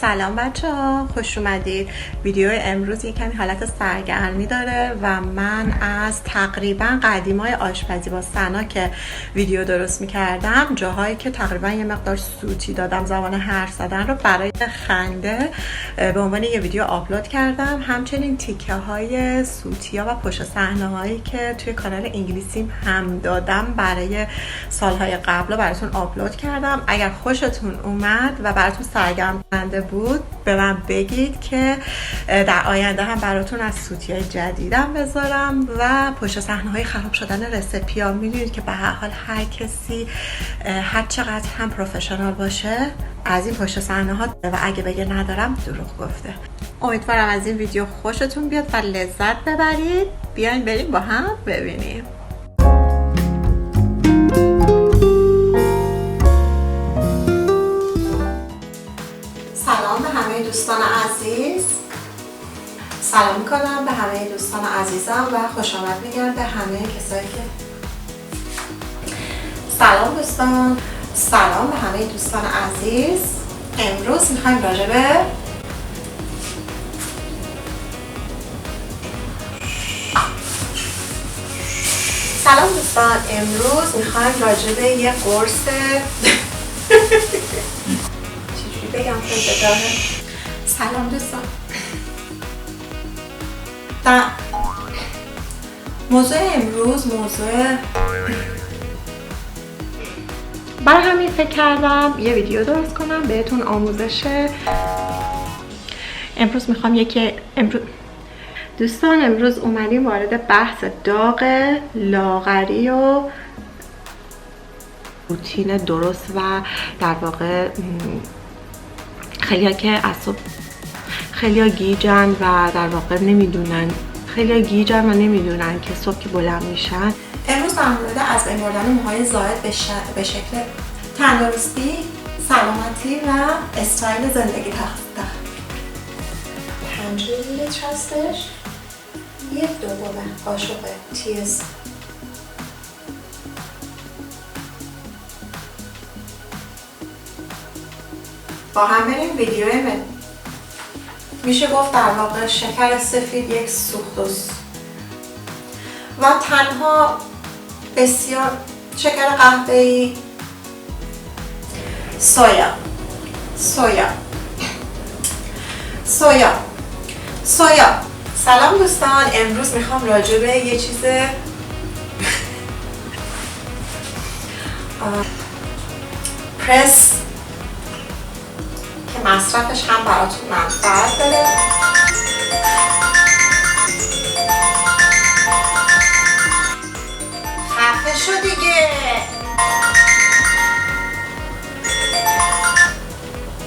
سلام بچه ها، خوش اومدید. ویدیو امروز یک کمی حالت سرگرمی داره و من از تقریبا قدیمای آشپزی با صحنه که ویدیو درست میکردم، جاهایی که تقریبا یه مقدار سوتی دادم زمان حرف زدن رو برای خنده به عنوان یه ویدیو آپلود کردم. همچنین تیکه های سوتی ها و پشت صحنه هایی که توی کانال انگلیسیم هم دادم برای سالهای قبل براتون آپلود کردم. اگر خوشتون اومد و براتون سرگرم کننده بود به من بگید که در آینده هم براتون از سوتی های جدیدم بذارم و پشت صحنه های خراب شدن رسیپی ها. میدونید که به هر حال هر کسی هر چقدر هم پروفشنال باشه از این پشت صحنه ها و اگه بگه ندارم دروغ گفته. امیدوارم از این ویدیو خوشتون بیاد و لذت ببرید. بیاین بریم با هم ببینیم. سلام به همه دوستان عزیز. سلام میکنم به همه دوستان عزیزم و خوش آمد میگم به همه کسایی که سلام دوستان. سلام به همه دوستان عزیز. امروز میخوایم راجع به سلام دوستان، امروز میخوایم راجع به یه قرص چجوری بگم خیلی بداهه. سلام دوستان. موضوع امروز برای همین فکر کردم یه ویدیو درست کنم بهتون آموزش. امروز میخوام دوستان امروز اومدیم وارد بحث داغ لاغری و روتین درست و در واقع خیلیا گیجن و در واقع نمیدونن که صبح که بلند میشن. امروز در مورد از بین بردن موهای زائد به شکل تندرستی، سلامتی و استایل زندگی 5 لیتر هستش. 1/2 قاشق تیز با هم بریم ویدیو میشه گفت در واقع شکر سفید یک سوخت و تنها بسیار شکر قهوه‌ای، سویا. سلام دوستان، امروز میخوام راجع به یه چیز پرس که مصرفش هم براتون منفعت داره. خفه شو دیگه.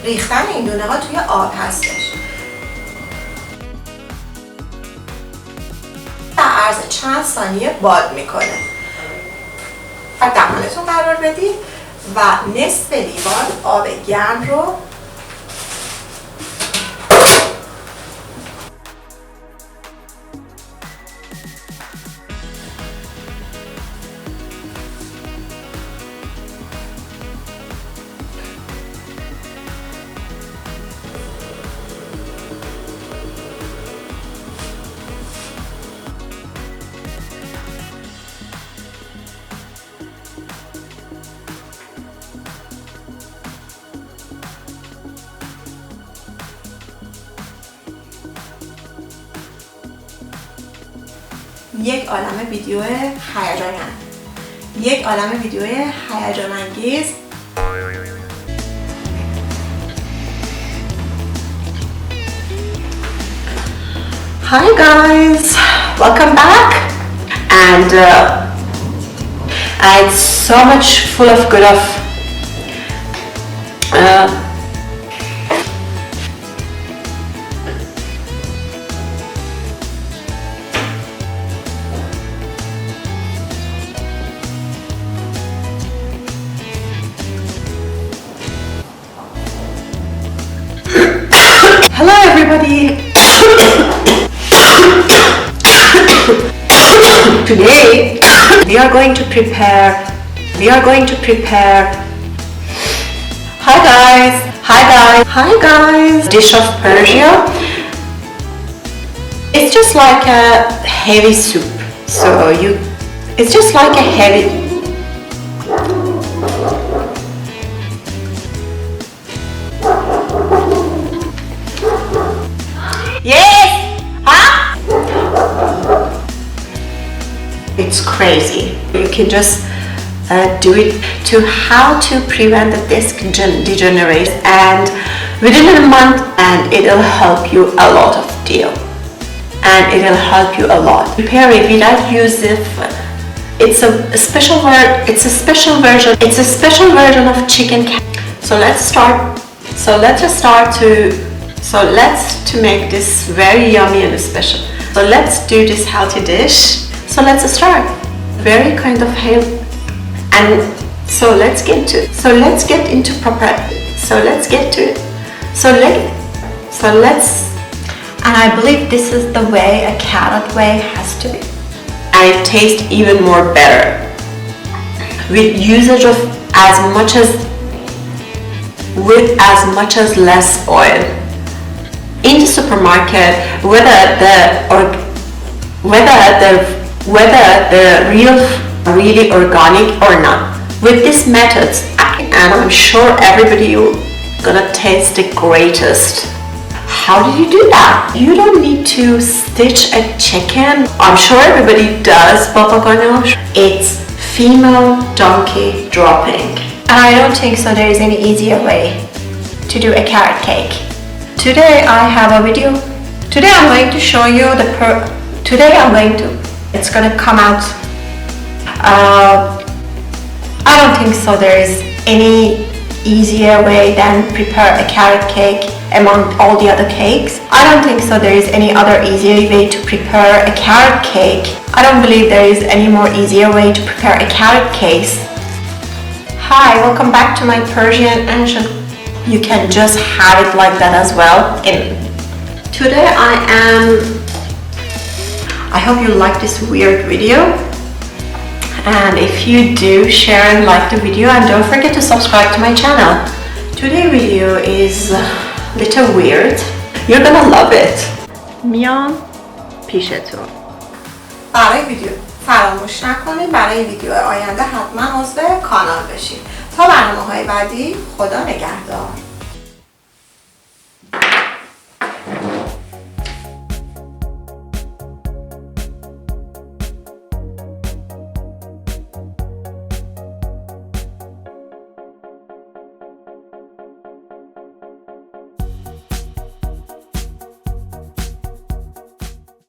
ریختن این دونه ها توی آب هستش. در عرض چند ثانیه باد میکنه و دهانتون قرار بدید و نصف لیوان آب گرم رو یک عالمه ویدیو هیجان انگیز. Hi guys, welcome back, and it's so much full of good of Hello everybody. Today we are going to prepare Hi guys, Hi guys! Dish of Persia. It's just like a heavy soup. It's just like a heavy. Yes! Huh? It's crazy. You can just do it to how to prevent the disc degeneration, and within a month, and it'll help you a lot of deal, and it'll help you a lot. Prepare it without using. It's a special version of chicken. So let's to make this very yummy and special. So let's do this healthy dish. So let's start. Very kind of healthy. And so let's get to it. Let's get into proper. Let's get to it. And I believe this is the way a carrot way has to be. And it tastes even more better with usage of as much as less oil. In the supermarket, whether the really organic or not, with these methods, and I'm sure everybody gonna taste the greatest. How do you do that? You don't need to stitch a chicken. I'm sure everybody does, it's female donkey dropping. And I don't think so there is any easier way to do a carrot cake. Today I have a video. Today I'm going to show you it's gonna come out. I don't think so there is any easier way than prepare a carrot cake among all the other cakes. I don't think so there is any other easier way to prepare a carrot cake. I don't believe there is any more easier way to prepare a carrot cake. Hi, welcome back to my Persian ancient. You can just have it like that as well. Today I hope you like this weird video. And if you do, share and like the video, and don't forget to subscribe to my channel. Today's video is a little weird. You're gonna love it. میام پیشتون. برای ویدیو فراموش نکنید برای ویدیو آینده حتما عضو کانال بشید. تا برنامه‌های بعدی، خدا نگهدار.